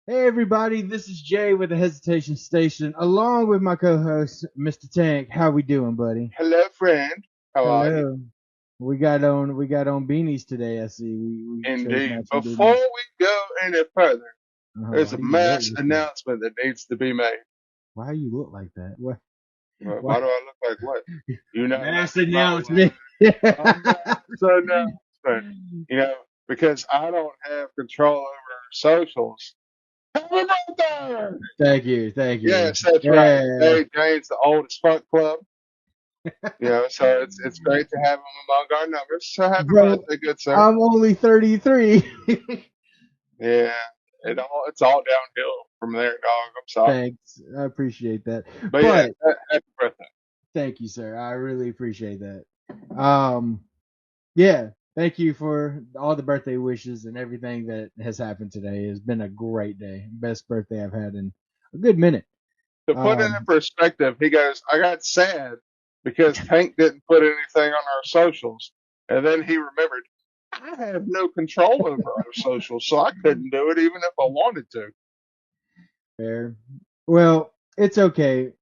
Hey everybody, this is Jay with the Hesitation Station, along with my co-host, Mr. Tank. How we doing, buddy? Hello, friend. How are you? Hello. We got on beanies today. I see. We chose Indeed. matching Before beanies. we go any further, there's Why a do you look mass like that? announcement that needs to be made. Why do you look like that? What? Why Why? do I look like what? You know Mass nothing about announcement. a mass announcement. You know, because I don't have control over socials. Happy birthday! Thank you, thank you. Yes, that's right. Yeah, Dave Jane's the oldest fuck club. So it's great to have him among our numbers. So happy bro, birthday, good sir. I'm only 33. Yeah, it's all downhill from there, dog. I'm sorry. Thanks, I appreciate that. But yeah, But happy birthday. thank you, sir. I really appreciate that. Um, Yeah, thank you for all the birthday wishes and everything that has happened today. It's been a great day. Best birthday I've had in a good minute. To put it in Um, perspective, he goes, I got sad because Tank didn't put anything on our socials. And then he remembered, I have no control over our socials, so I couldn't do it even if I wanted to. fair. Well, it's okay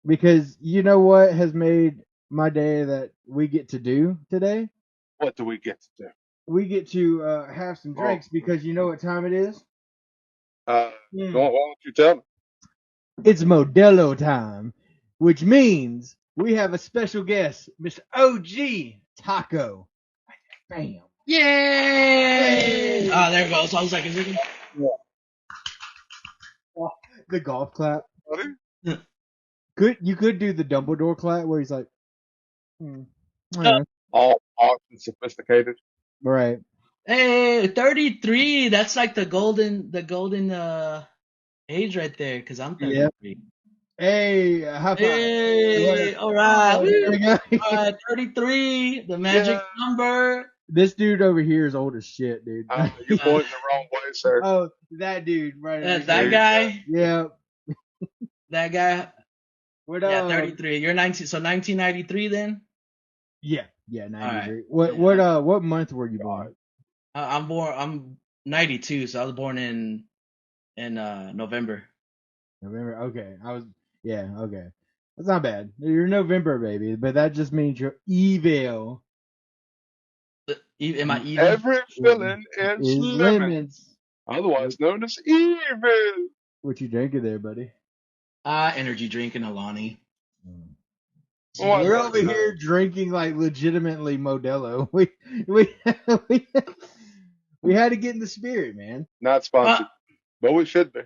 because you know what has made my day that we get to do today? What do we get to do? We get to have some Oh, drinks because you know what time it is? uh, Mm. why don't you tell me? It's Modelo time, which means we have a special guest, Mr. OG Taco. Bam. Yay! Hey! Ah, there it goes. I was like, is it? Yeah, Oh, the golf clap. buddy. You could do the Dumbledore clap where he's like, hmm, Uh, yeah, All and sophisticated. right. Hey, 33. That's like the golden age right there, because I'm Yeah. 33. Hey, high five. Yeah. Hey, all right. Oh, there Woo. we go. All right, 33, the Yeah, magic number. This dude over here is old as shit, dude. you're Uh, pointing the wrong way, sir. Oh, that dude right over There that here. you go. guy, Yeah. that guy. What Yeah, 33. You're 19, so 1993 then? yeah, All right. 93. What Yeah. what uh what month were you born? God. I'm 92, so I was born in November. November. Okay. Yeah, okay. That's not bad. You're November, baby, but that just means you're evil. Am I even? Every filling is Is lemons, lemons. What, otherwise known as evil. what you drinking there, buddy? Energy drink and Alani. Mm. What We're Yeah. over more time? here drinking like legitimately Modelo. We we we had to get in the spirit, man. Not Uh, sponsored, but we should be.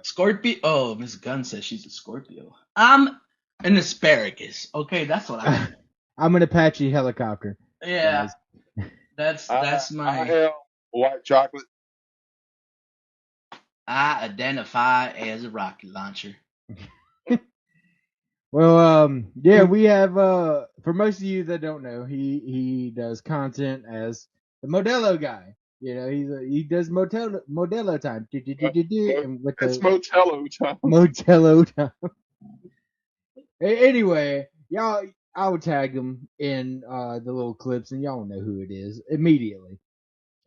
Scorpio. Oh, Miss Gunn says she's a Scorpio. I'm an asparagus. Okay, that's what I am. I'm an Apache helicopter, Yeah, guys. that's I my. am white chocolate. I identify as a rocket launcher. Well, yeah, we have for most of you that don't know, he does content as the Modelo guy. You know, he does Modelo time. And with It's the Motello time. Modelo time. Anyway, y'all, I will tag him in the little clips, and y'all know who it is immediately.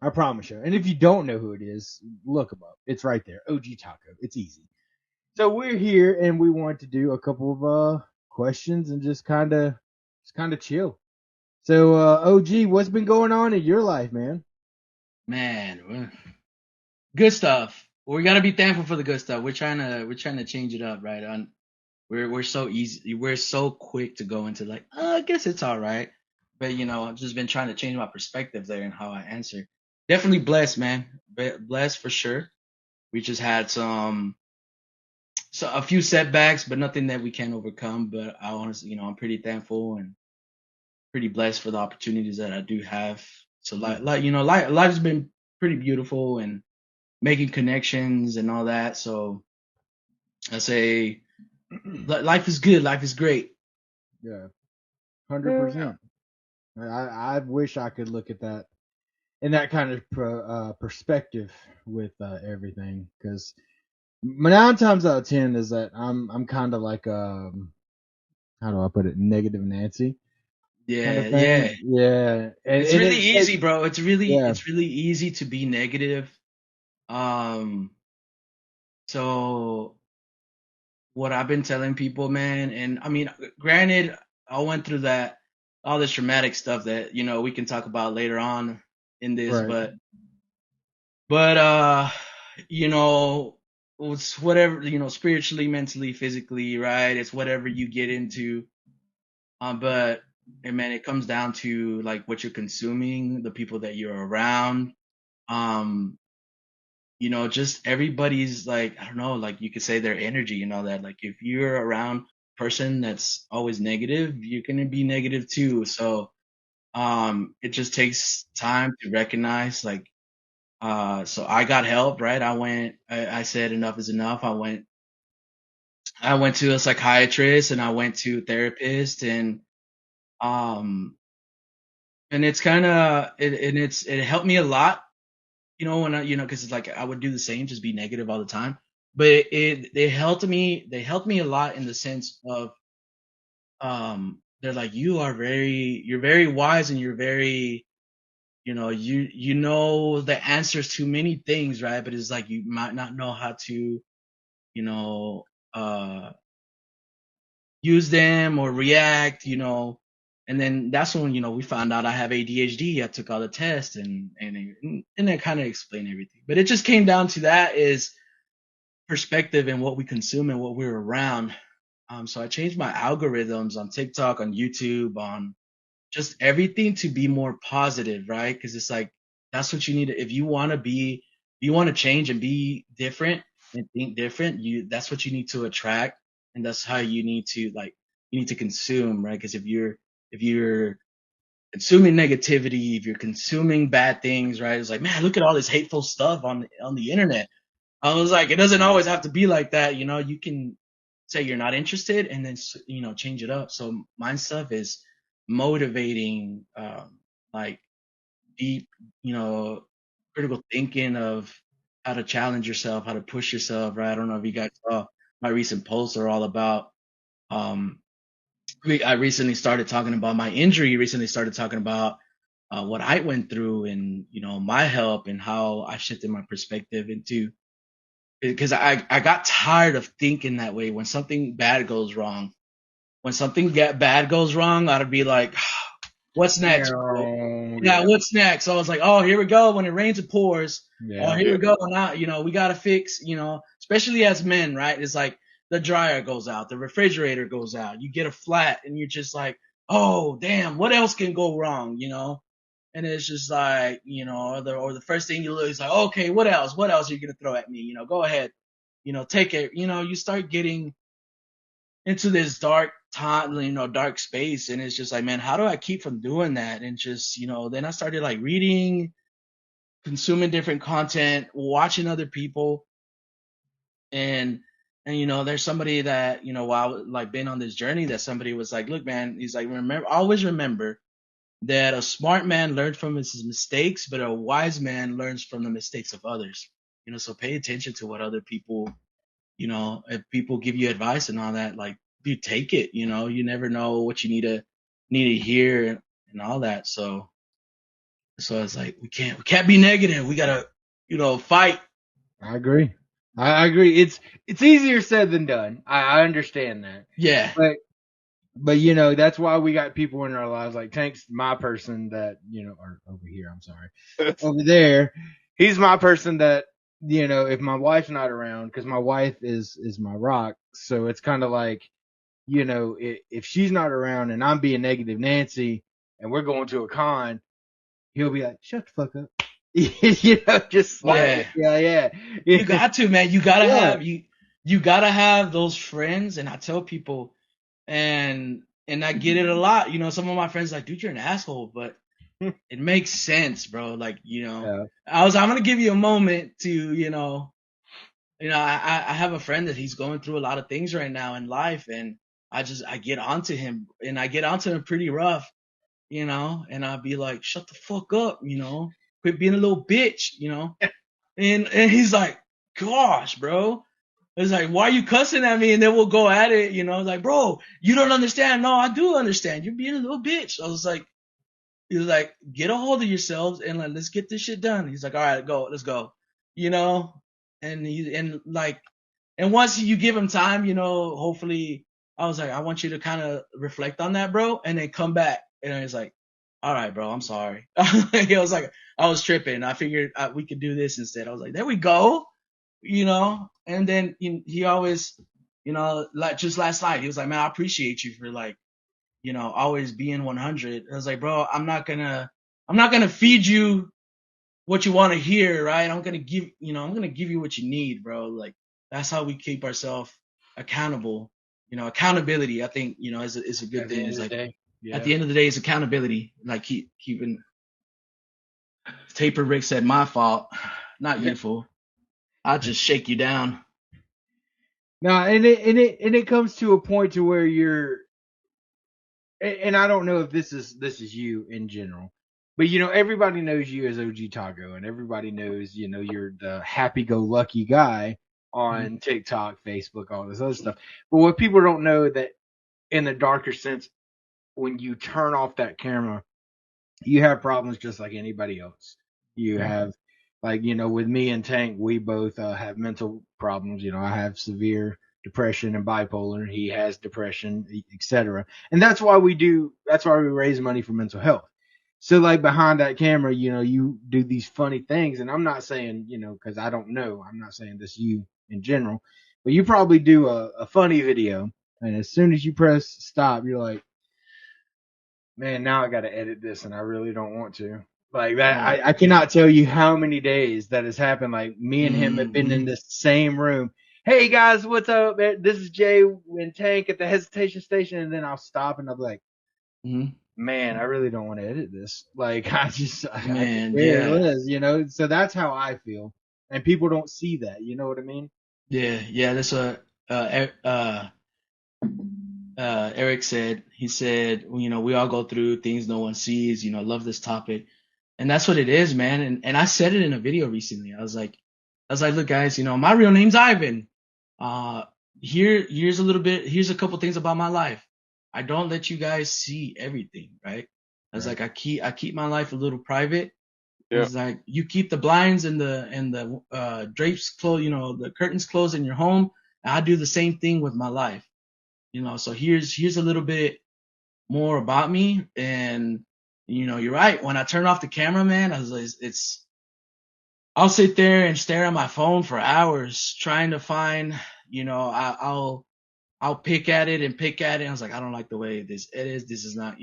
I promise you. And if you don't know who it is, look him up. It's right there. OG Taco. It's easy. So we're here, and we want to do a couple of questions and just kind of chill. So, OG, what's been going on in your life, man? Man, good stuff. We gotta be thankful for the good stuff. We're trying to change it up, right? We're so easy. We're so quick to go into like, I guess it's all right. But I've just been trying to change my perspective there and how I answer. Definitely blessed, man. Blessed for sure. We just had a few setbacks, but nothing that we can't overcome. But I honestly, I'm pretty thankful and pretty blessed for the opportunities that I do have. So life's been pretty beautiful and making connections and all that. So I say life is good. Life is great. Yeah, Yeah. 100%. I wish I could look at that in that kind of perspective with everything, because 9 times out of 10 is that I'm kind of like how do I put it, negative Nancy kind of Yeah, thing. yeah. Yeah, and, It's and really it easy, bro. It's really yeah it's really easy to be negative. Um, So what I've been telling people, man, and I mean, granted, I went through that all this traumatic stuff that we can talk about later on in this, Right. but you know, it's whatever, spiritually, mentally, physically, right? It's whatever you get into. But and man, it comes down to like what you're consuming, the people that you're around. Um, just everybody's like, I don't know, like you could say their energy, that like if you're around a person that's always negative, you're gonna be negative too. So it just takes time to recognize like so I got help, right? I said enough is enough. I went to a psychiatrist and I went to a therapist um and it's kind of it helped me a lot, when because it's like I would do the same, just be negative all the time. But they helped me. They helped me a lot in the sense of they're like, you're very wise and you're very, you know the answers to many things, right? But it's like you might not know how to, you know, uh use them or react, and then that's when we found out I have ADHD. I took all the tests and it kind of explained everything. But it just came down to that is perspective and what we consume and what we're around. So I changed my algorithms on TikTok, on YouTube, on just everything to be more positive, right? Because it's like that's what you need if you want to be, if you want to change and be different and think different. That's what you need to attract, and that's how you need to consume, right? Because if you're consuming negativity, if you're consuming bad things, right? It's like, man, look at all this hateful stuff on the internet. I was like, it doesn't always have to be like that, you can say you're not interested and then change it up. So my stuff is motivating, like deep, critical thinking of how to challenge yourself, how to push yourself, right? I don't know if you guys saw my recent posts are all about um I recently started talking about my injury, recently started talking about what I went through and my help and how I shifted my perspective into, because I got tired of thinking that way. When something bad goes wrong, bad goes wrong, I'd be like, what's next, bro? Yeah, Yeah. what's next? So I was like, oh, here we go. When it rains, it pours. Oh, Yeah. here Yeah. we go. Now, we got to fix, especially as men, right? It's like the dryer goes out, the refrigerator goes out. You get a flat and you're just like, oh, damn, what else can go wrong, And it's just like, or the first thing you look is like, okay, what else? What else are you going to throw at me? Go ahead, take it. You start getting into this dark time, dark space. And it's just like, man, how do I keep from doing that? And just, then I started like reading, consuming different content, watching other people. And there's somebody that, while like been on this journey, that somebody was like, look, man, he's like, always remember that a smart man learns from his mistakes, but a wise man learns from the mistakes of others. So pay attention to what other people, if people give you advice and all that, like you take it. You never know what you need to hear and all that. So it's like we can't be negative. We gotta, fight. I agree. I agree. It's easier said than done. I understand that. Yeah. But that's why we got people in our lives like Tank's my person that, or over here, I'm sorry. Over there, he's my person that, if my wife's not around, because my wife is my rock, so it's kind of like, if she's not around and I'm being negative Nancy and we're going to a con, he'll be like, shut the fuck up. Just slap Yeah. it. Yeah, You yeah. got to, man. You gotta Yeah. have you gotta have those friends. And I tell people, and I get it a lot. Some of my friends are like, dude, you're an asshole, but it makes sense, bro. Like, Yeah. I'm gonna give you a moment to, I have a friend that he's going through a lot of things right now in life, and I get onto him, and I get onto him pretty rough, and I'll be like, shut the fuck up, quit being a little bitch, and he's like, gosh, bro. It's like, why are you cussing at me? And then we'll go at it, like, bro, you don't understand. No, I do understand. You're being a little bitch. He was like, get a hold of yourselves and like, let's get this shit done. He's like, all right, go, let's go, you know? And like, And once you give him time, hopefully I was like, I want you to kind of reflect on that, bro, and then come back. And I was like, all right, bro, I'm sorry. He was like, I was tripping. I figured we could do this instead. I was like, there we go, And then he always, like just last night, he was like, man, I appreciate you for like, always being 100. I was like, bro, I'm not gonna feed you what you want to hear, right? I'm gonna give you what you need, bro. Like that's how we keep ourselves accountable. Accountability, I think, is a good At the thing. end Is of the like day, at yeah. the end of the day, it's accountability. Like keeping Taper Rick said, my fault, not you, fool. I'll just shake you down. No, and it comes to a point to where you're, and I don't know if this is you in general, but everybody knows you as OG Taco, and everybody knows you're the happy-go-lucky guy Mhm. on TikTok, Facebook, all this other stuff. But what people don't know that in the darker sense, when you turn off that camera, you have problems just like anybody else. You have, like, with me and Tank, we both have mental problems. I have severe depression and bipolar. He has depression, etc. And that's why we raise money for mental health. So, like, behind that camera, you do these funny things. And I'm not saying, because I don't know, I'm not saying this you in general, but you probably do a funny video. And as soon as you press stop, you're like, man, now I got to edit this, and I really don't want to. Like that, Oh, I cannot tell you how many days that has happened. Like me and him have been mm-hmm. in the same room. Hey guys, what's up? This is Jay and Tank at the hesitation station, and then I'll stop and I'll be like, Mm-hmm. man, I really don't want to edit this. Like I could Man, care yeah. less. So that's how I feel, and people don't see that. You know what I mean? Yeah, that's what Eric said. He said, well, we all go through things no one sees. Love this topic, and that's what it is, man. And I said it in a video recently. I was like, look, guys, my real name's Ivan. Uh, here's a couple things about my life. I don't let you guys see everything, right? I was Right. like, I keep my life a little private. I Yeah. was like, you keep the blinds and the drapes closed, the curtains closed in your home. And I do the same thing with my life. So here's a little bit more about me. And you're right. When I turn off the camera, man, I was like, I'll sit there and stare at my phone for hours trying to find, I'll pick at it and pick at it. I was like, I don't like the way it is. This is not,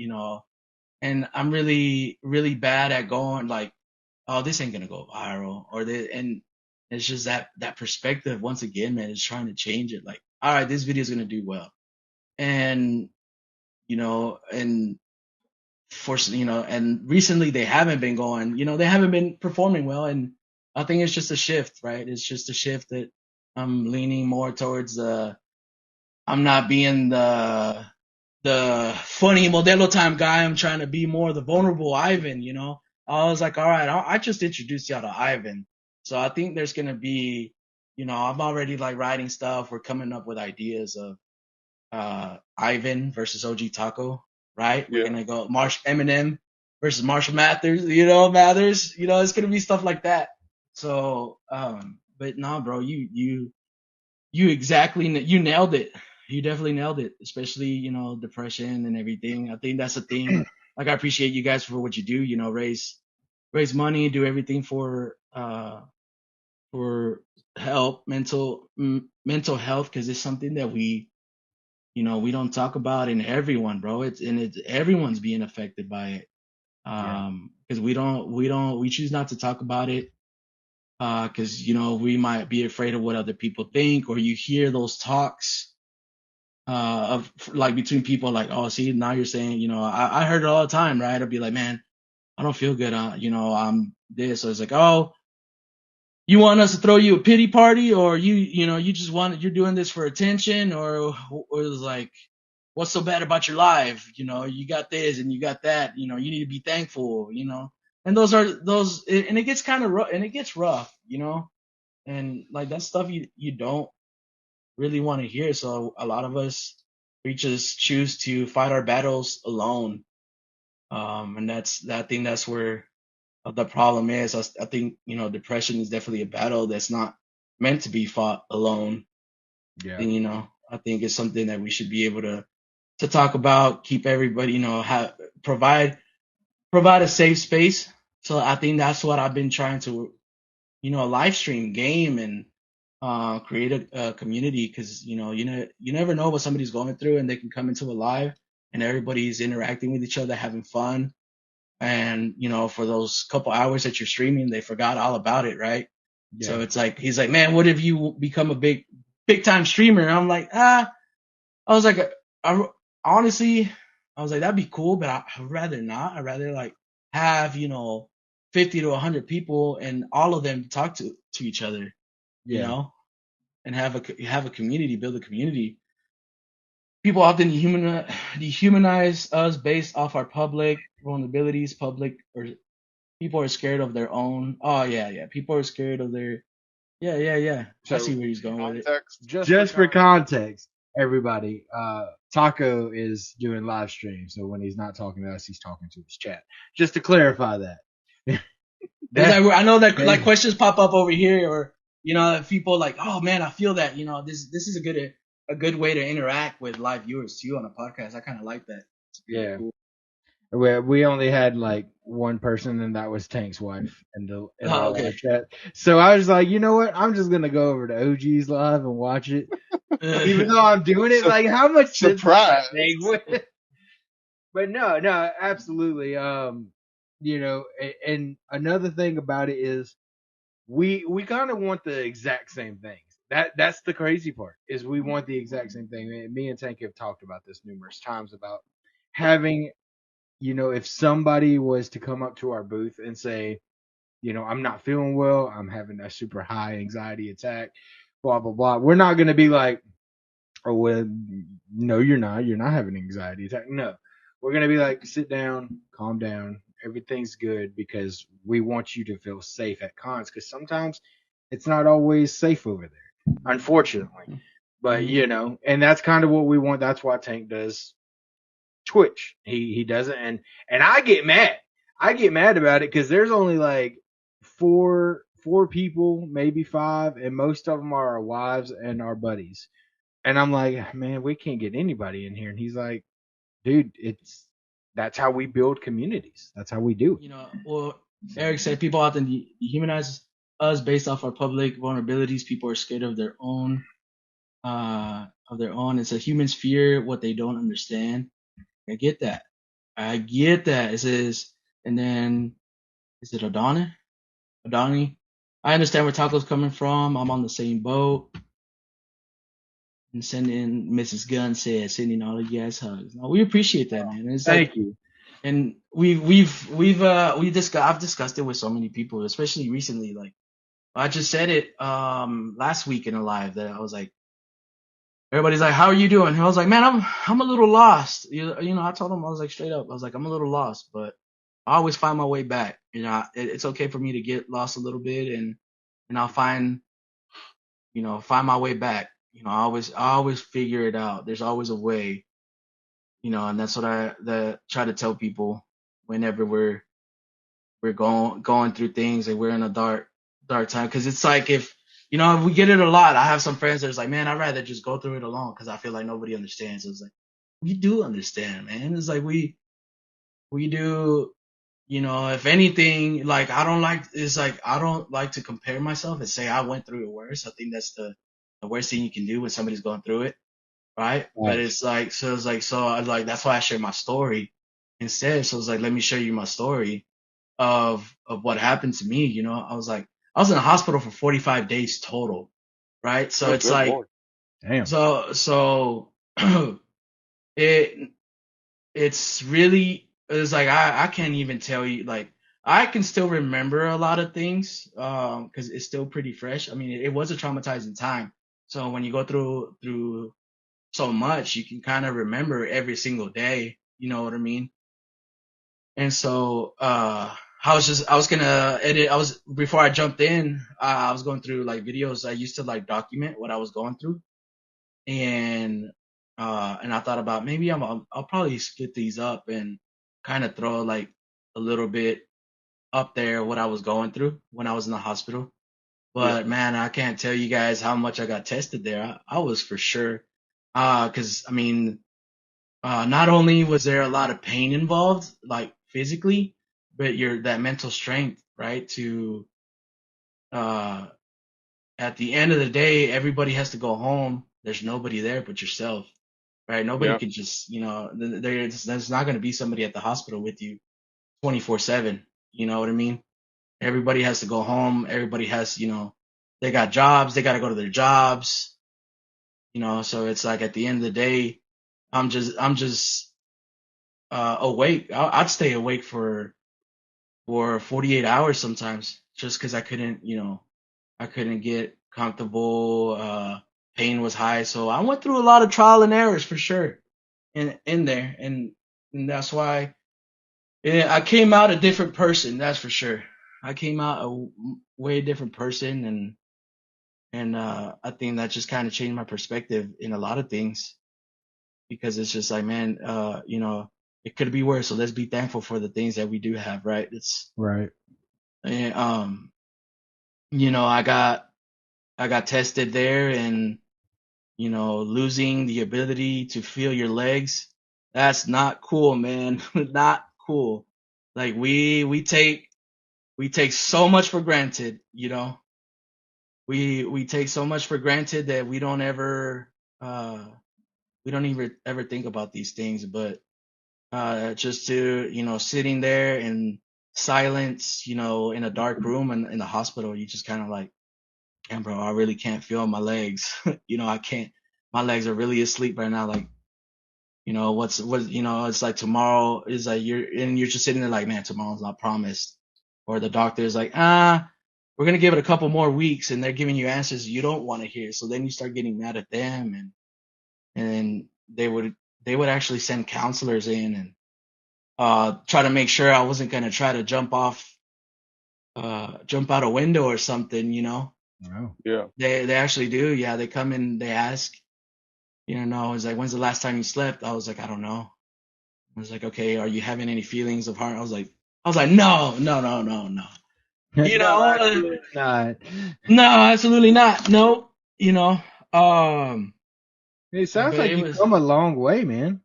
and I'm really, really bad at going like, oh, this ain't gonna go viral, and it's just that perspective once again, man, is trying to change it. Like, all right, this video is gonna do well, and and and recently they haven't been going, they haven't been performing well, and I think it's just a shift, right? It's just a shift that I'm leaning more towards I'm not being the funny Modelo time guy. I'm trying to be more the vulnerable Ivan. I was like, all right, I just introduced y'all to Ivan. So I think there's going to be, I'm already like writing stuff. We're coming up with ideas of, Ivan versus OG Taco, right? We're Yeah. going to go Eminem versus Marshall Mathers, it's going to be stuff like that. So, but no, bro, you exactly you nailed it. You definitely nailed it, especially depression and everything. I think that's a thing. Like I appreciate you guys for what you do. Raise money, do everything for help mental health because it's something that we don't talk about in everyone, bro. It's everyone's being affected by it. Yeah. Because we choose not to talk about it because we might be afraid of what other people think, or you hear those talks of like between people like, oh, see, now you're saying, I heard it all the time, right? I'd be like, man, I don't feel good. I'm this. So it's like, oh, you want us to throw you a pity party, or you just you're doing this for attention, or it's like, what's so bad about your life? You got this and you got that. You need to be thankful. And and it gets kind of rough, and it gets rough, and like that stuff you don't really want to hear. So a lot of us, we just choose to fight our battles alone. And I think that's where the problem is. I think, depression is definitely a battle that's not meant to be fought alone. Yeah. And I think it's something that we should be able to talk about, keep everybody, provide a safe space. So I think that's what I've been trying to, live stream, game, and create a community, because you never know what somebody's going through, and they can come into a live and everybody's interacting with each other, having fun. And for those couple hours that you're streaming, they forgot all about it, right? Yeah. So it's like, he's like, man, what if you become a big time streamer? And I'm like, I was like, I, honestly, I was like, that'd be cool, but I'd rather not. I'd rather like have 50 to 100 people and all of them talk to each other, you Yeah. know, and have a community, build a community. People often dehumanize us based off our public vulnerabilities. Public, or people are scared of their own. Oh yeah. People are scared of their. Yeah. I see So where he's going with it. Context. just for context, everybody, Taco is doing live stream. So when he's not talking to us, he's talking to his chat. Just to clarify that. Because That I know that like questions pop up over here, or if people like, oh man, I feel that this is a good way to interact with live viewers too on a podcast. I kind of like that. It's pretty yeah. cool. We only had like one person, and that was Tank's wife in our Oh, live okay. chat. So I was like, you know what? I'm just gonna go over to OG's live and watch it, even though I'm doing it. Like, how much sense does that Surprise. make? But no, absolutely. And another thing about it is we kind of want the exact same things. That's the crazy part, is we want the exact same thing. Me and Tank have talked about this numerous times about having, if somebody was to come up to our booth and say, I'm not feeling well, I'm having a super high anxiety attack, blah blah blah. We're not gonna be like, oh well, no, you're not. You're not having an anxiety attack. No, we're gonna be like, sit down, calm down. Everything's good, because we want you to feel safe at cons. Because sometimes it's not always safe over there, unfortunately. But and that's kind of what we want. That's why Tank does Twitch. He does it, and I get mad. I get mad about it because there's only like four people, maybe five, and most of them are our wives and our buddies. And I'm like, man, we can't get anybody in here. And he's like, dude, that's how we build communities. That's how we do it. Well, Eric said people often dehumanize us based off our public vulnerabilities. People are scared of their own. It's a human's fear what they don't understand. I get that. It says, and then is it Adani? I understand where Taco's coming from. I'm on the same boat. And sending Mrs. Gunn said, sending all of you guys hugs. No, we appreciate that, man. It's like, Thank you. and I've discussed it with so many people, especially recently. Like, I just said it last week in a live, that I was like, everybody's like, how are you doing? And I was like, man, I'm a little lost. I told them, I was like, straight up, I was like, I'm a little lost, but I always find my way back. It's okay for me to get lost a little bit, and I'll find my way back. I always figure it out. There's always a way, and that's what I try to tell people whenever we're going through things and we're in a dark time. Because it's like, if we get it a lot. I have some friends that's like, man, I'd rather just go through it alone, because I feel like nobody understands. It's like, we do understand, man. It's like we do. If anything, like, I don't like to compare myself and say I went through it worse. I think that's the worst thing you can do when somebody's going through it, right? But Right. it's like, that's why I share my story instead. So it's like, let me show you my story of what happened to me. I was in the hospital for 45 days total, right? So Oh, it's good like, lord. Damn. so it it's like, I can't even tell you, like, I can still remember a lot of things because it's still pretty fresh. I mean, it was a traumatizing time. So when you go through so much, you can kind of remember every single day. You know what I mean? And so I was gonna edit. Before I jumped in, I was going through like videos. I used to like document what I was going through, and I thought about, maybe I'll probably split these up and kind of throw like a little bit up there what I was going through when I was in the hospital. But man, I can't tell you guys how much I got tested there. I was for sure. 'Cause I mean, not only was there a lot of pain involved, like physically, but that mental strength, right? Uh, at the end of the day, everybody has to go home. There's nobody there but yourself, right? Nobody Yeah. could just, there's not going to be somebody at the hospital with you 24/7. You know what I mean? Everybody has to go home. Everybody has, they got jobs. They got to go to their jobs, so it's like at the end of the day, I'm just awake. I'd stay awake for 48 hours sometimes just because I couldn't get comfortable. Pain was high, so I went through a lot of trial and errors for sure in there, and that's why I came out a different person. That's for sure. I came out a way different person, and I think that just kind of changed my perspective in a lot of things because it's just like, man, it could be worse. So let's be thankful for the things that we do have, right? It's Right. and, I got tested there, and losing the ability to feel your legs, that's not cool, man. Not cool. Like we take so much for granted, we take so much for granted that uh we don't even ever think about these things, but just to sitting there in silence, in a dark room in the hospital, you just kind of like, damn, bro, I really can't feel my legs. I can't. My legs are really asleep right now. Like, it's like tomorrow is like you're just sitting there like, man, tomorrow's not promised. Or the doctor is like, we're gonna give it a couple more weeks, and they're giving you answers you don't want to hear. So then you start getting mad at them, and they would actually send counselors in and try to make sure I wasn't gonna try to jump out a window or something. Wow. Yeah. They actually do. Yeah, they come in, they ask, it's like, when's the last time you slept? I was like, I don't know. I was like, okay, are you having any feelings of harm? I was like, no, no, no, no, no. No, absolutely not. No, absolutely not. No, you know, um, It sounds but like it you was, come a long way, man.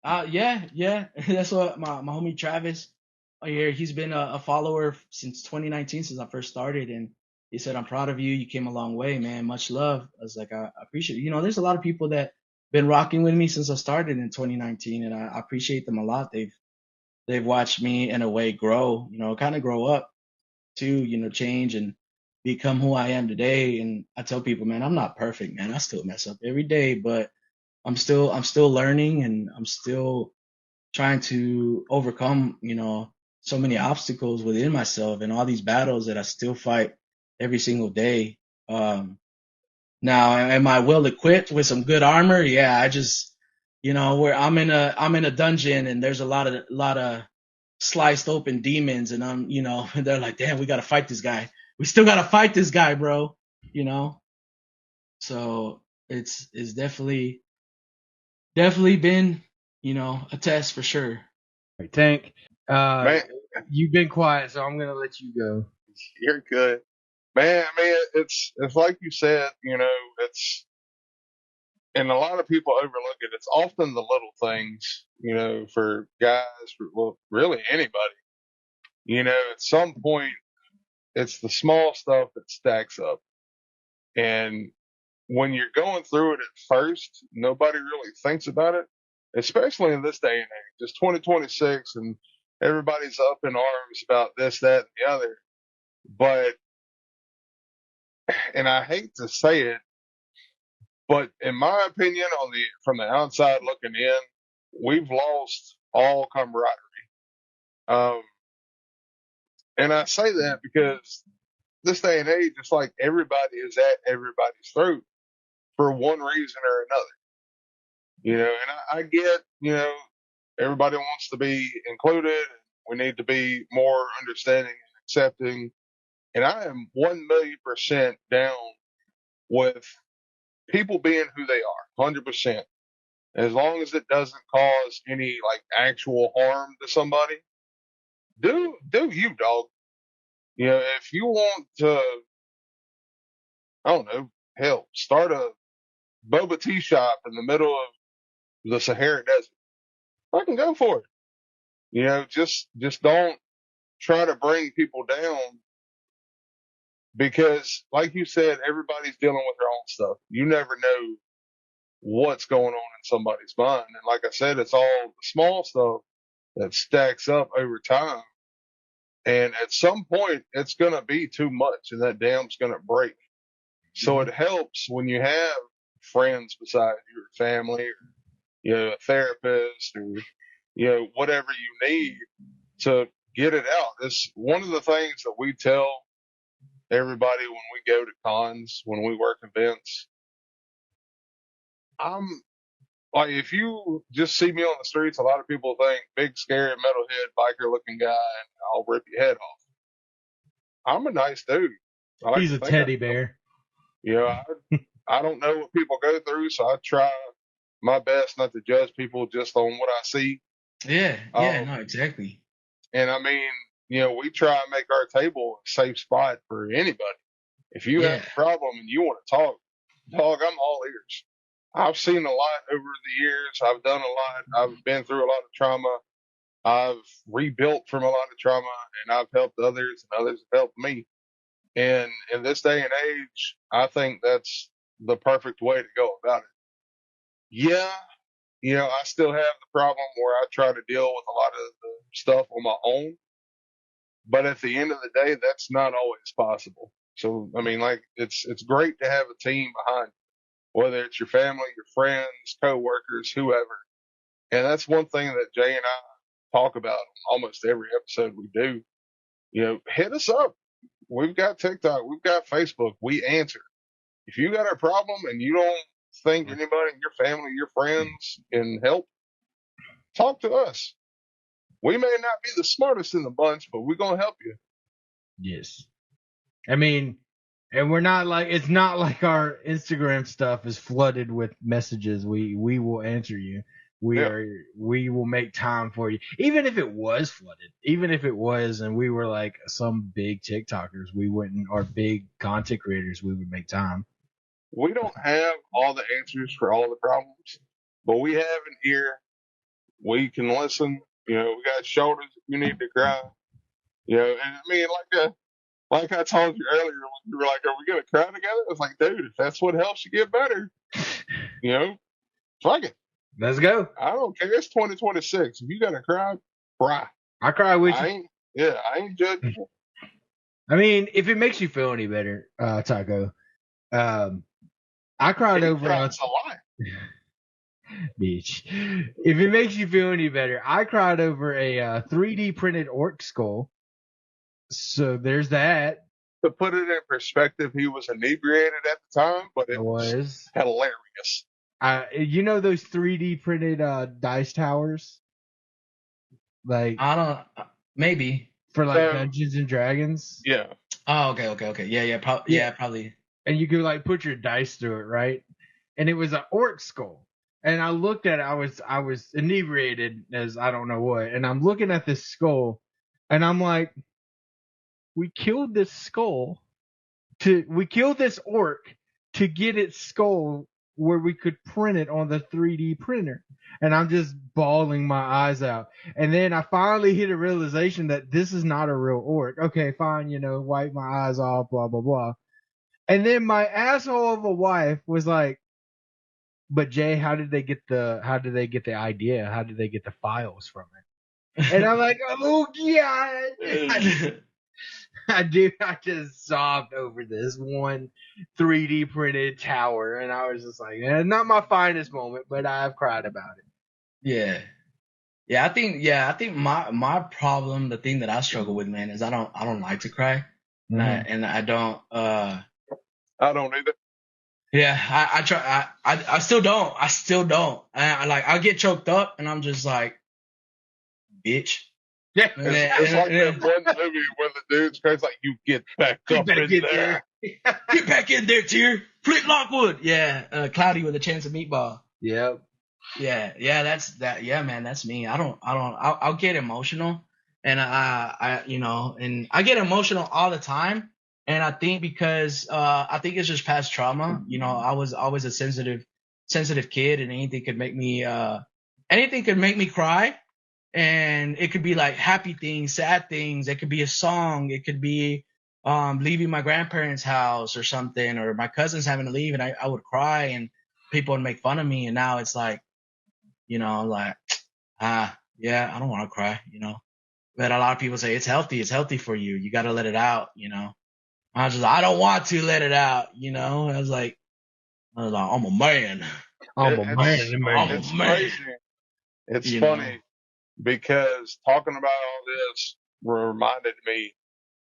yeah, yeah. That's what my homie Travis here, he's been a follower since 2019, since I first started. And he said, I'm proud of you. You came a long way, man. Much love. I was like, I appreciate it. There's a lot of people that been rocking with me since I started in 2019, and I appreciate them a lot. They've watched me in a way grow, kind of grow up too, change and become who I am today. And I tell people, man, I'm not perfect, man. I still mess up every day, but I'm still learning, and I'm still trying to overcome, so many obstacles within myself and all these battles that I still fight every single day. Now, am I well equipped with some good armor? Yeah, I just, where I'm in a dungeon, and there's a lot of sliced open demons, and they're like, damn, we got to fight this guy. We still got to fight this guy, bro. You know, so it's definitely been, a test for sure. Right, Tank, uh, Man, you've been quiet, so I'm gonna let you go. you're good. Man, I mean, it's like you said, it's, and a lot of people overlook it. It's often the little things, for guys, well, really anybody, at some point, it's the small stuff that stacks up. And when you're going through it at first, nobody really thinks about it, especially in this day and age. It's 2026 and everybody's up in arms about this, that, and the other. But, and I hate to say it, but in my opinion, from the outside looking in, we've lost all camaraderie. Um, and I say that because this day and age, it's like everybody is at everybody's throat for one reason or another. And I get, everybody wants to be included. We need to be more understanding and accepting. And I am 1,000,000% down with people being who they are, 100%. As long as it doesn't cause any like actual harm to somebody, do you, dog. If you want to I don't know, hell, start a boba tea shop in the middle of the Sahara Desert. I can go for it. Just don't try to bring people down because, like you said, everybody's dealing with their own stuff. You never know what's going on in somebody's mind. And like I said, it's all the small stuff that stacks up over time. And at some point, it's going to be too much and that dam's going to break. So Mhm. it helps when you have friends beside your family or, a therapist or, whatever you need to get it out. It's one of the things that we tell everybody when we go to cons, when we work events. I'm like, if you just see me on the streets, a lot of people think big, scary, metalhead, biker looking guy, and I'll rip your head off. I'm a nice dude. I like He's to a think teddy bear. you know, I don't know what people go through, so I try my best not to judge people just on what I see. Yeah, Um, no, exactly. and I mean, we try and make our table a safe spot for anybody. If you have Yeah, a problem and you want to talk, dog, I'm all ears. I've seen a lot over the years. I've done a lot. I've been through a lot of trauma. I've rebuilt from a lot of trauma and I've helped others and others have helped me. And in this day and age, I think that's the perfect way to go about it. Yeah, I still have the problem where I try to deal with a lot of the stuff on my own. But at the end of the day, that's not always possible. So, I mean, like, it's great to have a team behind you, whether it's your family, your friends, coworkers, whoever. And that's one thing that Jay and I talk about almost every episode we do. Hit us up. We've got TikTok. We've got Facebook. We answer. If you got a problem and you don't think anybody in your family, your friends can help, talk to us. We may not be the smartest in the bunch, but we're going to help you. Yes. I mean, and we're not like, it's not like our Instagram stuff is flooded with messages. We will answer you. Yeah. We will make time for you. Even if it was flooded, even if it was, and we were like some big TikTokers, we wouldn't, or big content creators, we would make time. We don't have all the answers for all the problems, but we have an ear. We can listen. We got shoulders if you need to cry. And I mean, like I told you earlier when you were like, "Are we gonna cry together?" I was like, "Dude, if that's what helps you get better, fuck it. Let's go. I don't care. It's 2026. If you gotta cry, cry. I cry with I you. ain't. Yeah, I ain't judging. I mean, if it makes you feel any better, Taco, I cried He over cries a lot. Beach. If it makes you feel any better, I cried over a 3D printed orc skull. So there's that. To put it in perspective, he was inebriated at the time, but It it was was. hilarious. You know those 3D printed dice towers, like I don't. Maybe. for like So, Dungeons and Dragons. yeah. Oh, okay. Yeah, probably. And you could like put your dice through it, right? And it was an orc skull. And I looked at it. I was inebriated as I don't know what, and I'm looking at this skull, and I'm like, we killed this orc to get its skull where we could print it on the 3D printer. And I'm just bawling my eyes out. And then I finally hit a realization that this is not a real orc. Okay, fine, wipe my eyes off, blah, blah, blah. And then my asshole of a wife was like, but Jay, how did they get the idea? How did they get the files from it? And I'm like, oh God. I just sobbed over this one 3D printed tower, and I was just like, not my finest moment, but I've cried about it. Yeah. I think my problem, the thing that I struggle with, man, is I don't like to cry. Mm-hmm. And I don't I don't either. Yeah, I try. I still don't. I get choked up, and I'm just like, bitch. Yeah, it's like that one movie where the dude's crazy, like, you get back up in there. Get back in there, Tier. Flint Lockwood. Yeah, Cloudy with a Chance of Meatball. Yep. Yeah, that's that. Yeah, man, that's me. I'll get emotional, and and I get emotional all the time. And I think because I think it's just past trauma. You know, I was always a sensitive kid, and anything could make me cry. And it could be like happy things, sad things. It could be a song. It could be leaving my grandparents' house or something, or my cousins having to leave, and I would cry, and people would make fun of me. And now it's like, like, yeah, I don't want to cry, But a lot of people say it's healthy. It's healthy for you. You got to let it out. I was just, I don't want to let it out. I was like, I'm a man. I'm a man, I'm man. a It's man. crazy. It's You know. funny because talking about all this reminded me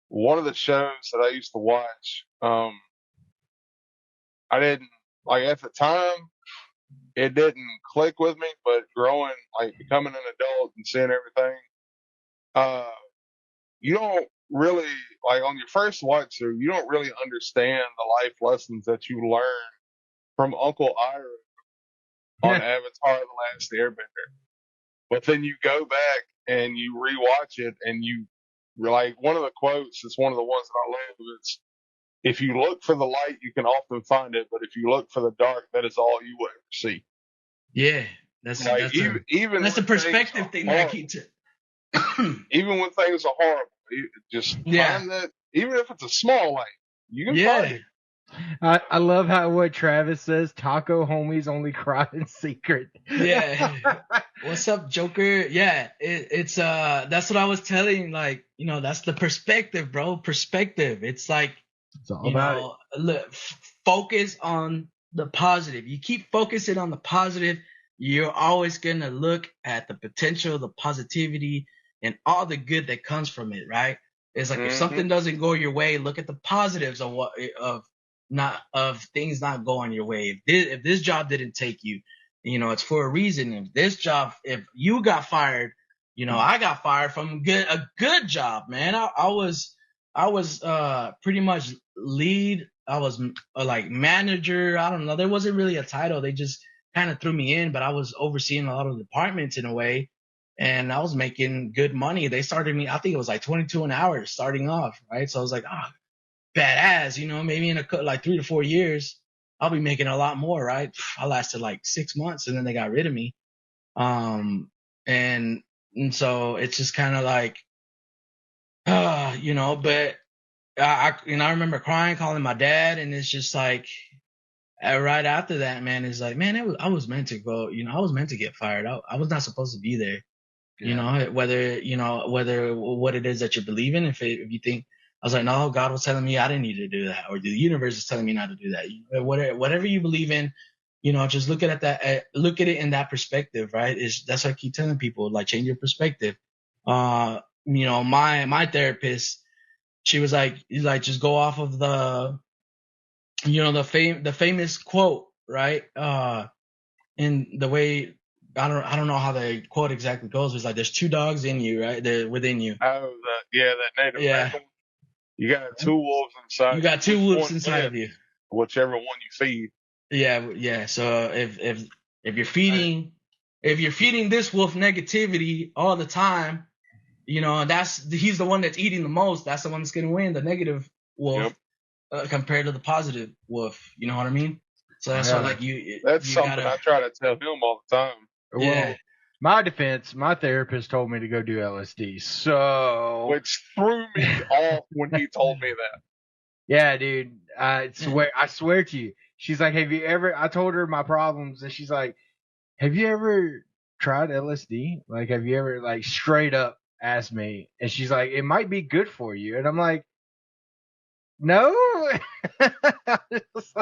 one of the shows that I used to watch. I didn't like at the time. It didn't click with me, but growing, like becoming an adult and seeing everything, uh, you don't really like on your first watch through. You don't really understand the life lessons that you learn from Uncle Ira on Avatar: The Last Airbender. But then you go back and you rewatch it, and you're like one of the quotes. It's one of the ones that I love. It's if you look for the light, you can often find it, but if you look for the dark, that is all you will ever see. Yeah, that's Like that's a even that's when a things perspective are thing that I horrible, keep to. even when things are horrible, just Yeah, find that. Even if it's a small light, you can find yeah, it. I love how what Travis says. Taco homies only cry in secret. yeah. What's up, Joker? Yeah, it's that's what I was telling. Like, that's the perspective, bro. Perspective. It's like, It's all about it. look, focus on the positive. You keep focusing on the positive, you're always gonna look at the potential, the positivity, and all the good that comes from it, right? It's like if Hmm. something doesn't go your way, look at the positives of things not going your way. If this job didn't take you, it's for a reason. If you got fired, I got fired from a good job, man. I was pretty much lead. I was like manager. I don't know. There wasn't really a title. They just kind of threw me in, but I was overseeing a lot of departments in a way, and I was making good money. They started me. I think it was like 22 an hour starting off, right? So I was like, badass. Maybe in like 3 to 4 years, I'll be making a lot more, right? I lasted like 6 months, and then they got rid of me. Um, and and so it's just kind of like, but I remember crying, calling my dad, and it's just like right after that, man, it's like, man, I was meant to go, I was meant to get fired. I was not supposed to be there. Whether what it is that you believe in, if you think, I was like, no, God was telling me I didn't need to do that, or the universe is telling me not to do that. Whatever you believe in, just look at it in that perspective, right? That's what I keep telling people, like, change your perspective. My therapist, she was like, just go off of the famous quote, right? In the way, I don't know how the quote exactly goes. It's like there's two dogs in you, right? They're within you. Oh, that Native Yeah, American. You got two wolves inside you you. got two Which whoops one inside of wins? you. Whichever one you feed. Yeah, yeah. So if you're Uh, feeding this wolf negativity all the time, he's the one that's eating the most. That's the one that's gonna win, the negative wolf, Yep. compared to the positive wolf. You know what I mean? So that's why, Yeah. like, you That's you something gotta, I try to tell him all the time. yeah. Well, my defense, my therapist told me to go do LSD. So, Which threw me off when he told me that. yeah, dude, I swear to you. She's like, have you ever, I told her my problems and she's like, have you ever tried LSD? Like, have you ever, like, straight up asked me? And she's like, it might be good for you. And I'm like, no.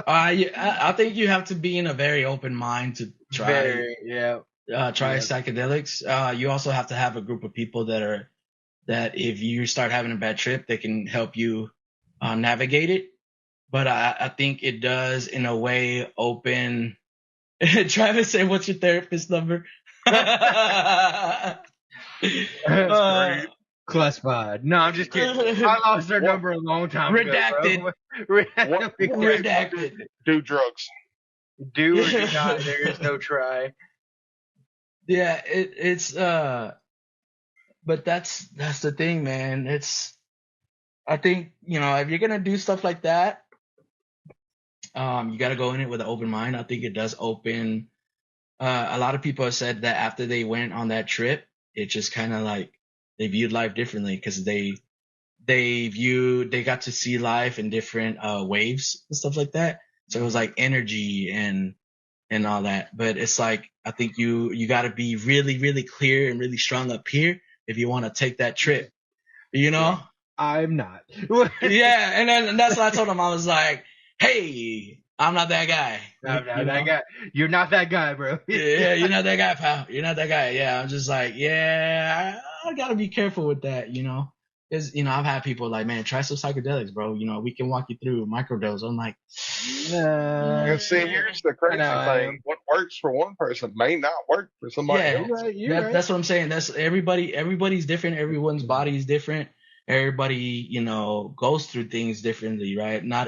I think you have to be in a very open mind to try Very, yeah. try psychedelics. You also have to have a group of people that if you start having a bad trip, they can help you navigate it. But I think it does, in a way, open. Travis said, "What's your therapist number?" That's uh, great. Classified. No, I'm just kidding. I lost their What? number a long time ago, redacted. bro. What? What do people Redacted. do drugs? Do or do not. There is no try. Yeah, it's but that's the thing, man. I think, if you're gonna do stuff like that, you got to go in it with an open mind. I think it does open. A lot of people have said that after they went on that trip, it just kind of like they viewed life differently because they got to see life in different waves and stuff like that. So it was like energy and all that. But it's like I think you got to be really really clear and really strong up here if you want to take that trip. Yeah, I'm not. Yeah, and that's what I told him. I was like, hey, I'm not that guy. I'm not that guy. You're not that guy, bro. Yeah, you're not that guy, pal. You're not that guy. Yeah, I'm just like, yeah, I gotta be careful with that, Because, I've had people like, man, try some psychedelics, bro. We can walk you through microdose. I'm like, And see, here's the crazy thing: what works for one person may not work for somebody yeah, else. You're right. That's what I'm saying. That's everybody's different. Everyone's body is different. Everybody, goes through things differently, right? Not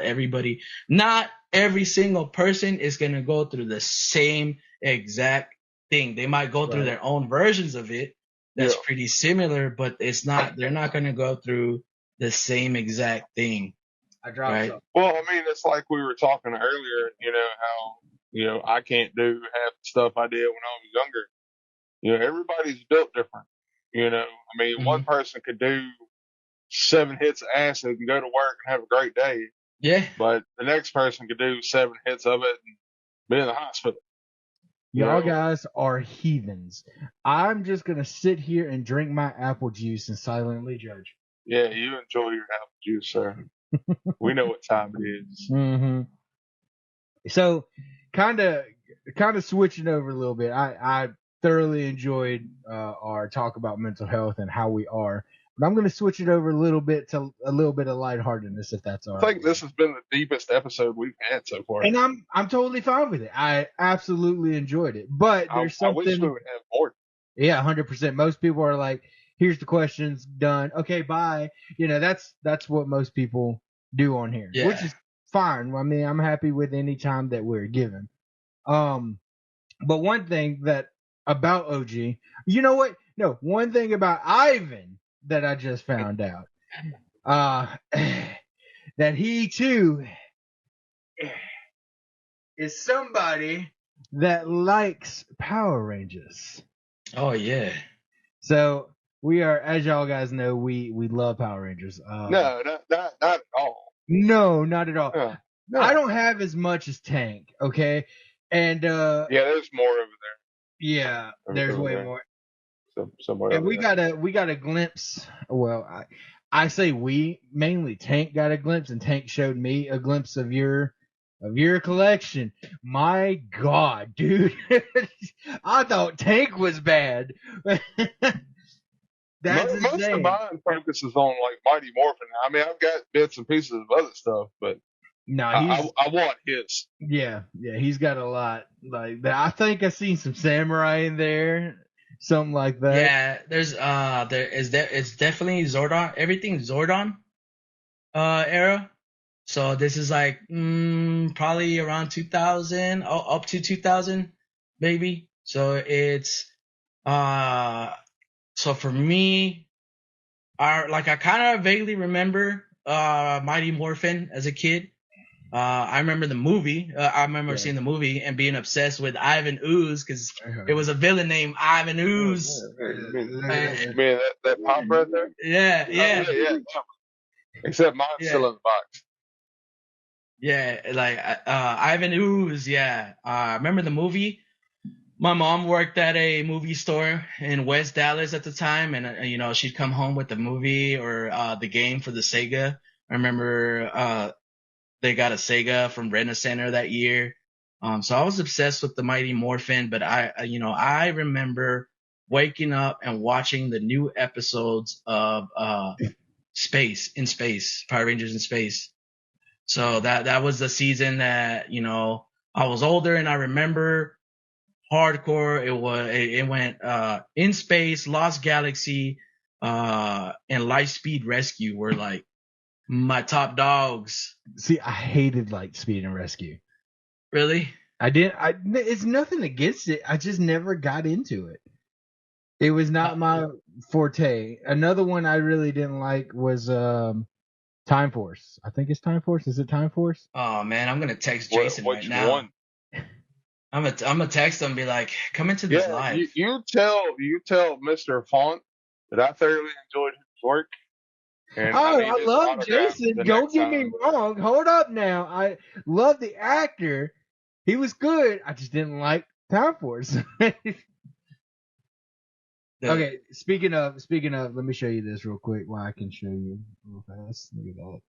every single person is going to go through the same exact thing. They might go through their own versions of it that's pretty similar, but they're not going to go through the same exact thing. I dropped something. Well, I mean, it's like we were talking earlier, how, I can't do half the stuff I did when I was younger. Everybody's built different. I mean, one person could do 7 hits of acid and go to work and have a great day. Yeah. But the next person could do 7 hits of it and be in the hospital. Y'all guys are heathens. I'm just going to sit here and drink my apple juice and silently judge. Yeah, you enjoy your apple juice, sir. We know what time it is. Mm-hmm. So, kind of switching over a little bit. I thoroughly enjoyed our talk about mental health and how we are. But I'm going to switch it over a little bit to a little bit of lightheartedness, if that's all right. I think this has been the deepest episode we've had so far. And I'm totally fine with it. I absolutely enjoyed it. But there's something. I wish we would have more. Yeah, 100%. Most people are like, here's the questions, done. Okay, bye. That's what most people do on here, which is fine. I mean, I'm happy with any time that we're given. But one thing that about OG, you know what? No, one thing about Ivan that I just found out, that he too is somebody that likes Power Rangers. Oh yeah. So we are, as y'all guys know, we love Power Rangers. No, not at all. No, not at all. No. I don't have as much as Tank, okay? And there's more over there. Yeah, there's way more. Somewhere. And we got a glimpse. Well, I say we, mainly Tank got a glimpse, and Tank showed me a glimpse of your collection. My God, dude. I thought Tank was bad. That's most of mine focuses on like Mighty Morphin. I mean, I've got bits and pieces of other stuff, but no, I want his. Yeah, he's got a lot like that. I think I seen some samurai in there, something like that. Yeah, it's definitely Zordon. Everything's Zordon era. So this is like probably around 2000, up to 2000 maybe. So it's so for me, I kind of vaguely remember Mighty Morphin as a kid. I remember the movie. I remember seeing the movie and being obsessed with Ivan Ooze because it was a villain named Ivan Ooze. Man, that pop right there? Yeah. Except mine's still in the box. Yeah, like Ivan Ooze. Yeah, I remember the movie. My mom worked at a movie store in West Dallas at the time, and she'd come home with the movie or the game for the Sega. I remember they got a Sega from Rena Center that year. So I was obsessed with the Mighty Morphin, but I remember waking up and watching the new episodes of Power Rangers in Space. So that was the season that, I was older and I remember hardcore. It went In Space, Lost Galaxy, and Lightspeed Rescue were like my top dogs. See, I hated Lightspeed and Rescue. Really? I didn't. It's nothing against it. I just never got into it. It was not my forte. Another one I really didn't like was Time Force. I think it's Time Force. Is it Time Force? Oh man, I'm gonna text Jason right Which now. one? I'm gonna text him and be like, come into this Yeah, live. you tell Mr. Font that I thoroughly enjoyed his work, and I Oh, need I his love autograph Jason. the Don't next get me time. wrong. Hold up now. I love the actor. He was good. I just didn't like Time Force. Okay, speaking of, let me show you this real quick. While I can show you real fast. Look at that.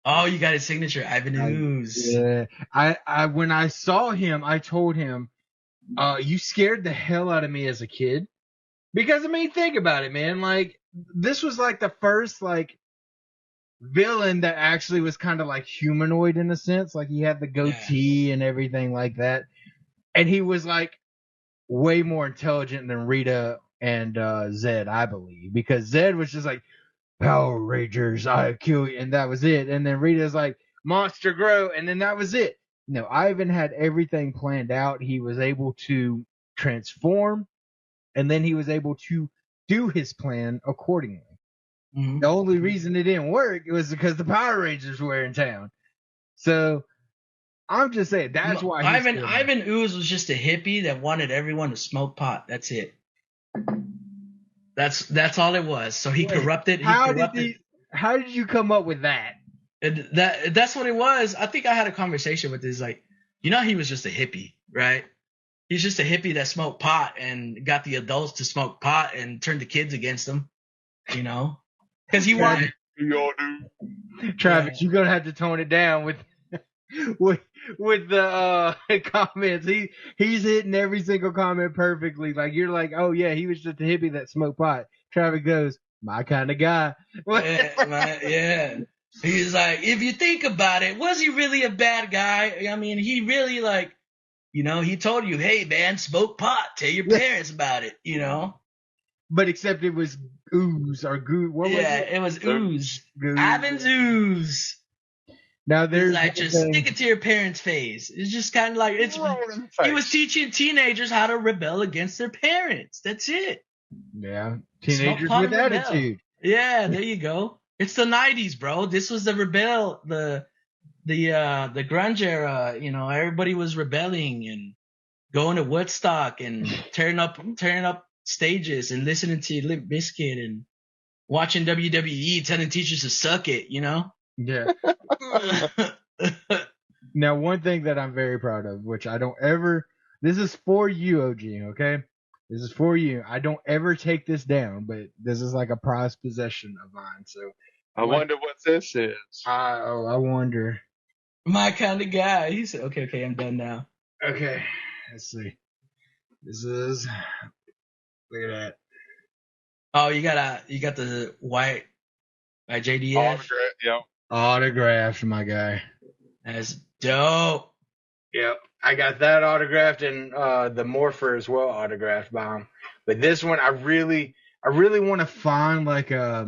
Oh, you got his signature, Ivan Ooze. Yeah. I when I saw him, I told him, you scared the hell out of me as a kid. Because I mean, think about it, man. Like, this was like the first like villain that actually was kind of like humanoid in a sense. Like, he had the goatee and everything like that. And he was like way more intelligent than Rita and Zed, I believe. Because Zed was just like, Power Rangers, I kill you, and that was it. And then Rita's like, Monster Grow, and then that was it. No, Ivan had everything planned out. He was able to transform, and then he was able to do his plan accordingly. Mm-hmm. The only reason it didn't work was because the Power Rangers were in town. So I'm just saying that's why he's Ivan Ooze was just a hippie that wanted everyone to smoke pot. That's it. That's all it was. So he corrupted. How did you come up with that? That's what it was. I think I had a conversation with this. Like, he was just a hippie, right? He's just a hippie that smoked pot and got the adults to smoke pot and turned the kids against him. Because he wanted. Travis, you're gonna have to tone it down with the comments. He's hitting every single comment perfectly. Like, you're like, oh yeah, he was just a hippie that smoked pot. Travis goes, my kind of guy. Yeah. He's like, if you think about it, was he really a bad guy? I mean, he really he told you, hey man, smoke pot. Tell your parents about it. But except it was ooze or goo. What was it? Yeah, it was ooze. Ooze. Ivan's ooze. Now there's like, just stick it to your parents' face. It's just kind of like he was teaching teenagers how to rebel against their parents. That's it. Yeah, teenagers with attitude. Yeah, there you go. It's the 90s, bro. This was the grunge era. Everybody was rebelling and going to Woodstock and tearing up stages and listening to Limp Bizkit and watching WWE, telling teachers to suck it. Yeah. Now, one thing that I'm very proud of, which I don't ever, this is for you, OG, okay? This is for you. I don't ever take this down, but this is like a prized possession of mine. So I wonder what this is. I wonder. My kind of guy. He said, okay, I'm done now. Okay, let's see. This is, look at that. Oh, you got the white by JDF? Autograph, yep. Autographed, my guy. That's dope. Yep. I got that autographed and the Morpher as well autographed by him. But this one, I really want to find like a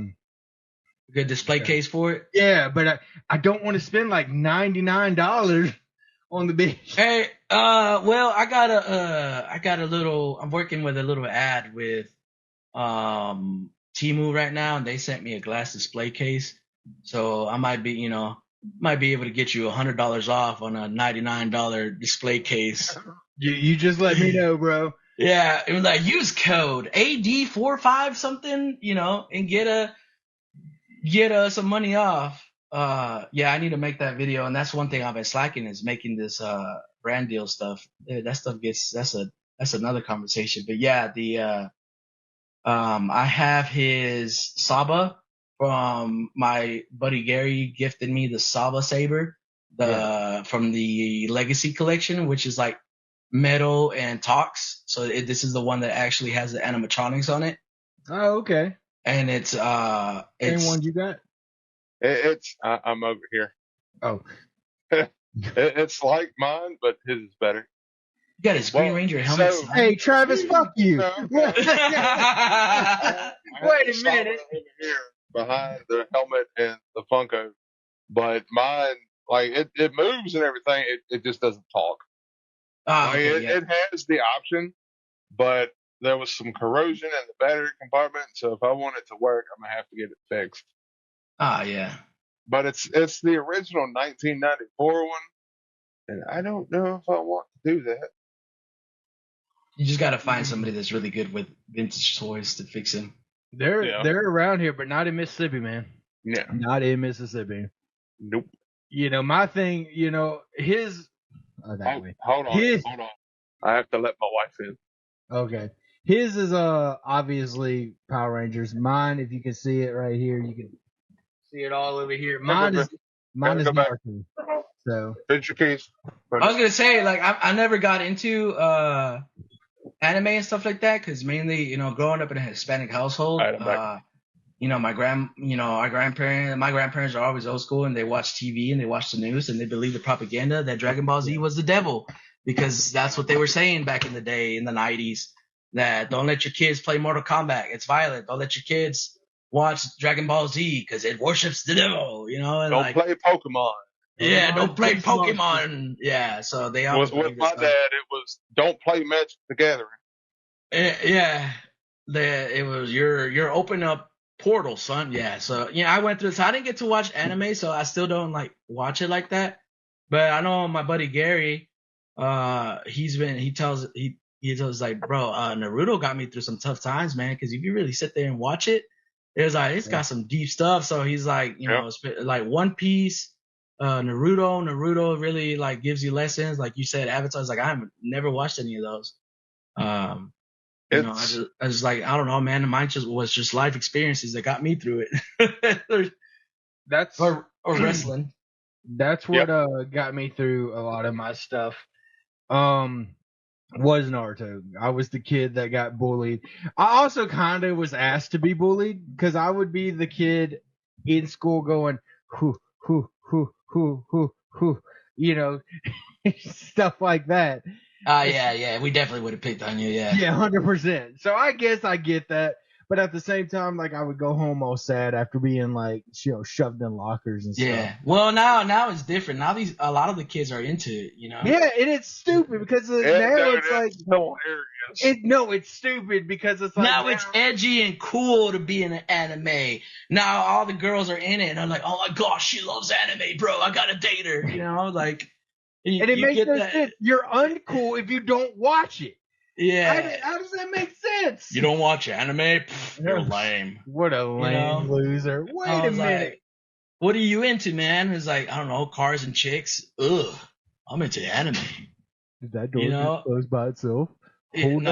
good display case for it. Yeah, but I don't want to spend like $99 on the bitch. Hey, well, I got a little. I'm working with a little ad with Temu right now, and they sent me a glass display case. So I might be able to get you $100 off on a $99 display case. You just let me know, bro. Yeah, it was like, use code AD45 something, and get some money off. Yeah, I need to make that video, and that's one thing I've been slacking is making this brand deal stuff. That stuff that's another conversation. But yeah, I have his Saba from my buddy Gary gifted me the Saba saber, from the Legacy collection, which is like metal and talks. So this is the one that actually has the animatronics on it. Oh, okay. And it's same one you got. I'm over here. Oh, it's like mine, but his is better. You got his Green Ranger helmet. So, hey, Travis, fuck you. Wait a minute. Here behind the helmet and the Funko, but mine, like it moves and everything. It just doesn't talk. It has the option, but there was some corrosion in the battery compartment. So if I want it to work, I'm gonna have to get it fixed. Ah, yeah. but it's the original 1994 one, and I don't know if I want to do that. You just gotta find somebody that's really good with vintage toys to fix him. They're around here, but not in Mississippi, man. Yeah. Not in Mississippi. Nope. My thing, his. Oh, that way. Hold on. I have to let my wife in. Okay. His is obviously Power Rangers. Mine, if you can see it right here, you can see it all over here. Mine is Naruto. So. Here's your keys. I was gonna say, like, I never got into anime and stuff like that because mainly, growing up in a Hispanic household, my grandparents are always old school and they watch TV and they watch the news and they believe the propaganda that Dragon Ball Z was the devil because that's what they were saying back in the day in the 90s, that don't let your kids play Mortal Kombat. It's violent. Don't let your kids watch Dragon Ball Z because it worships the devil, and don't play Pokemon. Yeah, don't play Pokemon. Yeah, so they always with my dad, it was don't play Magic the Gathering. Yeah, it was your open up portal, son. Yeah, so I went through. So I didn't get to watch anime, so I still don't like watch it like that. But I know my buddy Gary, he tells like, bro, Naruto got me through some tough times, man. Because if you really sit there and watch it, it's got some deep stuff. So he's like, like One Piece. Naruto really like gives you lessons, like you said. Avatar's like I haven't never watched any of those. I just like I don't know, man. Mine was just life experiences that got me through it. That's or wrestling. That's what got me through a lot of my stuff. Was Naruto. I was the kid that got bullied. I also kind of was asked to be bullied because I would be the kid in school going, who, stuff like that. Yeah, we definitely would have picked on you, yeah. Yeah, 100%. So I guess I get that, but at the same time, like I would go home all sad after being like, shoved in lockers and stuff. Yeah. Well, now it's different. Now a lot of the kids are into it, Yeah, and it's stupid because now it's like hilarious. It's stupid because it's like now it's edgy and cool to be in an anime. Now all the girls are in it and I'm like, oh my gosh, she loves anime, bro. I gotta date her. Like. And it makes no sense. You're uncool if you don't watch it. Yeah. How does that make sense? You don't watch anime? Pff, you're lame. What a lame loser. Wait a minute. Like, what are you into, man? It's like, I don't know, cars and chicks. Ugh. I'm into anime. Did that door just close by itself? I think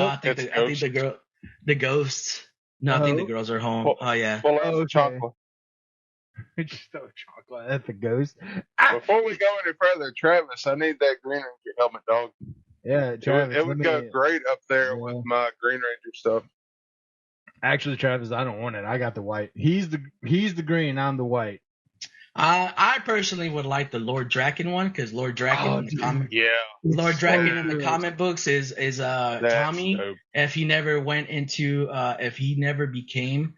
the ghosts. No, I think the girls are home. Yeah. Well, chocolate. Just throw chocolate at the ghost. Before we go any further, Travis, I need that Green Ranger helmet, dog. Yeah, Travis. It would go great up there with my Green Ranger stuff. Actually, Travis, I don't want it. I got the white. He's the green. I'm the white. I personally would like the Lord Draken one because Lord Draken in the comic. Yeah. Lord Draken in the comic books is Tommy. Dope. If he never became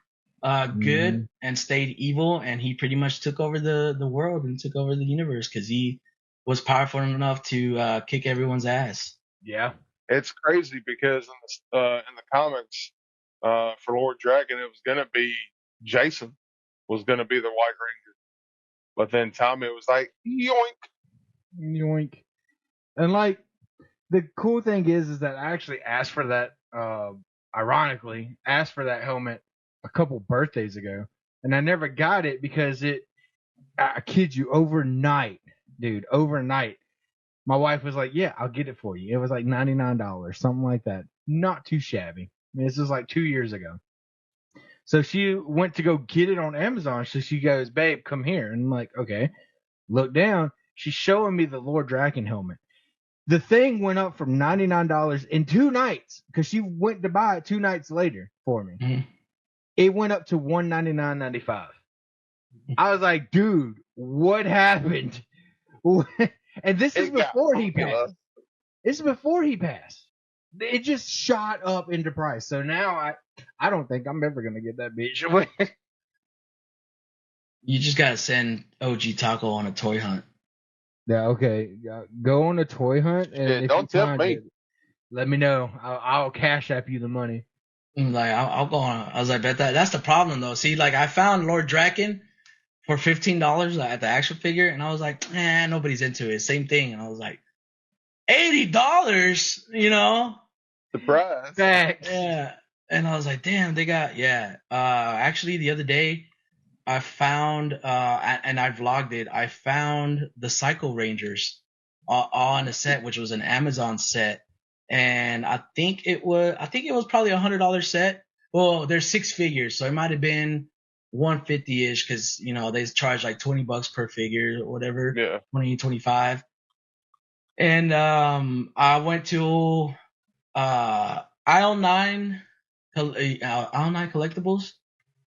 good and stayed evil, and he pretty much took over the world and took over the universe because he was powerful enough to kick everyone's ass. Yeah, it's crazy because in the comics, for Lord Dragon, it was gonna be Jason was gonna be the White Ranger, but then Tommy was like, yoink, and like the cool thing is that I actually asked for that. Ironically, asked for that helmet a couple birthdays ago, and I never got it because I kid you, overnight, my wife was like, yeah, I'll get it for you. It was like $99, something like that. Not too shabby. I mean, this was like 2 years ago. So she went to go get it on Amazon. So she goes, babe, come here. And I'm like, okay. Look down. She's showing me the Lord Draken helmet. The thing went up from $99 in 2 nights because she went to buy it 2 nights later for me. Mm-hmm. It went up to $199.95. I was like, dude, what happened? And this is before he passed. This is before he passed. It just shot up into price. So now I don't think I'm ever going to get that bitch away. You just got to send OG Taco on a toy hunt. Yeah, okay. Go on a toy hunt. And don't tell me. Let me know. I'll cash app you the money. Like I'll go on. I was like, bet that's the problem though. See, like I found Lord Draken for $15 at the action figure, and I was like, nobody's into it. Same thing, and I was like, $80, Surprise. Facts. Yeah, and I was like, damn, they got Actually, the other day, I found and I vlogged it. I found the Psycho Rangers all in a set, which was an Amazon set, and I think it was probably $100 set. Well, there's 6 figures, so it might have been 150 ish because they charge like $20 per figure or whatever, Yeah. 20, 25. And I went to aisle 9, aisle 9 collectibles,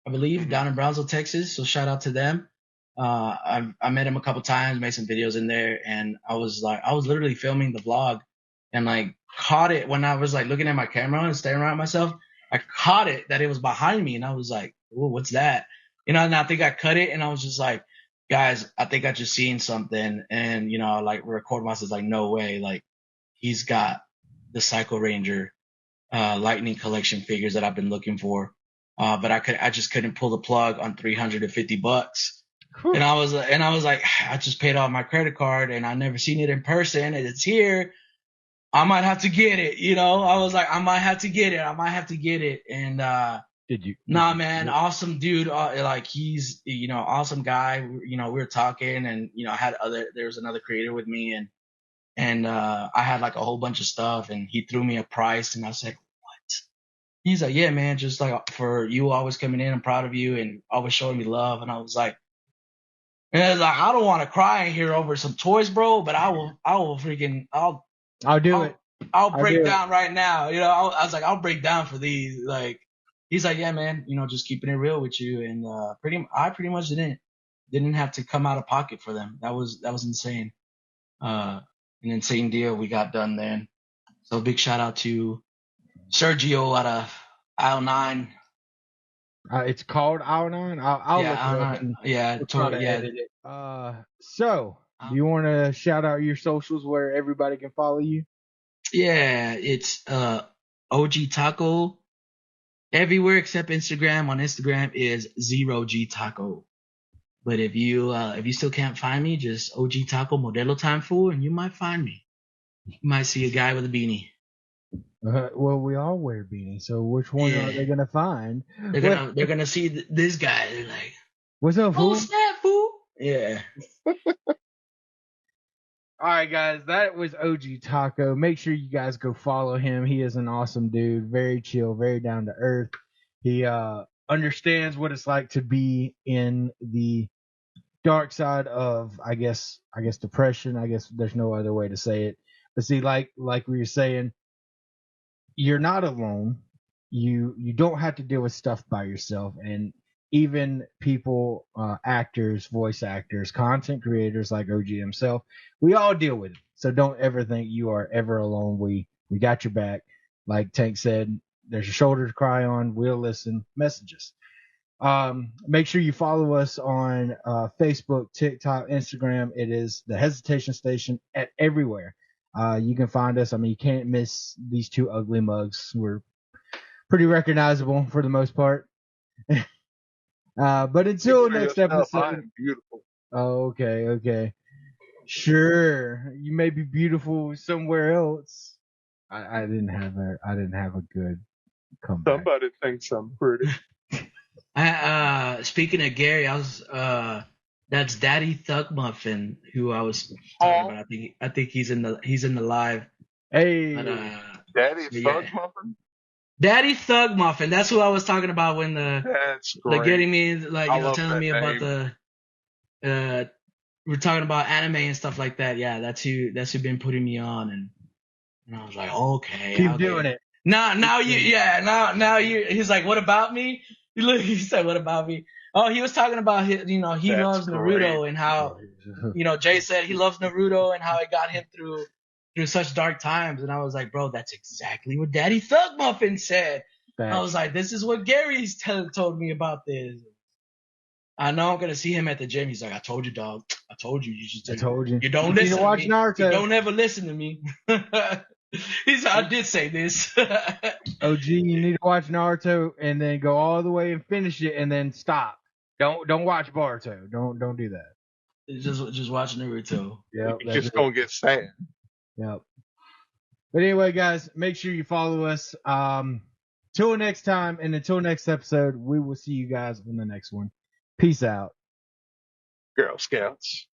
I believe, down in Brownsville, Texas. So shout out to them. I met him a couple times, made some videos in there, and I was literally filming the vlog, and like caught it when I was like looking at my camera and staring at myself. I caught it that it was behind me, and I was like, "Ooh, what's that?" And I think I cut it, and I was just like, "Guys, I think I just seen something," and like record myself like, "No way!" Like he's got the Psycho Ranger Lightning collection figures that I've been looking for. But I just couldn't pull the plug on $350. And I was like, I just paid off my credit card and I never seen it in person and it's here. I might have to get it. I was like, I might have to get it. And, Did you? man, awesome dude. Like he's, awesome guy. We were talking and, there was another creator with me and I had like a whole bunch of stuff and he threw me a price and I said, he's like, yeah, man, just like for you always coming in, I'm proud of you and always showing me love. And I was like, I don't want to cry in here over some toys, bro, but I'll do it. I'll break down right now. I was like, I'll break down for these. Like, he's like, yeah, man, just keeping it real with you. And I pretty much didn't have to come out of pocket for them. That was insane. An insane deal we got done then. So big shout out to Sergio out of aisle 9. It's called aisle 9. I'll look it up. Yeah, totally. Edit it. So do you want to shout out your socials where everybody can follow you? Yeah, it's OG Taco everywhere except Instagram. On Instagram is 0G Taco. But if you still can't find me, just OG Taco Modelo Time Fool, and you might find me. You might see a guy with a beanie. Well, we all wear beanies, so which one are they gonna find? They're gonna see this guy. They're like, "What's up, fool?" Oh snap, fool! Yeah. All right, guys, that was OG Taco. Make sure you guys go follow him. He is an awesome dude, very chill, very down to earth. He understands what it's like to be in the dark side of, I guess depression. I guess there's no other way to say it. But see, like we were saying, you're not alone. You don't have to deal with stuff by yourself. And even people, actors, voice actors, content creators like OG himself, we all deal with it. So don't ever think you are ever alone. We got your back. Like Tank said, there's a shoulder to cry on. We'll listen. Messages. Make sure you follow us on Facebook, TikTok, Instagram. It is the Hesitation Station at everywhere. You can find us. I mean, you can't miss these two ugly mugs. We're pretty recognizable for the most part. But until next episode. I'm beautiful. Oh, okay. Sure, you may be beautiful somewhere else. I didn't have a good comeback. Somebody thinks I'm pretty. Speaking of Gary, that's Daddy Thug Muffin who I was talking about. I think he's in the live. Hey, but, Daddy Thug Muffin. Daddy Thug Muffin. That's who I was talking about when that's great. Like getting me telling me about the we're talking about anime and stuff like that. Yeah, that's who been putting me on, and I was like, okay, keep doing it. Now you. He's like, what about me? He said, what about me? Oh, he was talking about his, he loves Naruto and how, Jay said he loves Naruto and how it got him through such dark times. And I was like, bro, that's exactly what Daddy Thug Muffin said. I was like, this is what Gary's told me about this. I know I'm gonna see him at the gym. He's like, I told you, dog. I told you. I told you. You don't listen to me. Naruto. You don't ever listen to me. He's like, I did say this. OG, you need to watch Naruto and then go all the way and finish it and then stop. Don't watch Boruto. Don't do that. It's just watching Naruto. Yep, You're that's just it. gonna get sad. Yep. But anyway, guys, make sure you follow us. Till next time, and until next episode, we will see you guys on the next one. Peace out. Girl Scouts.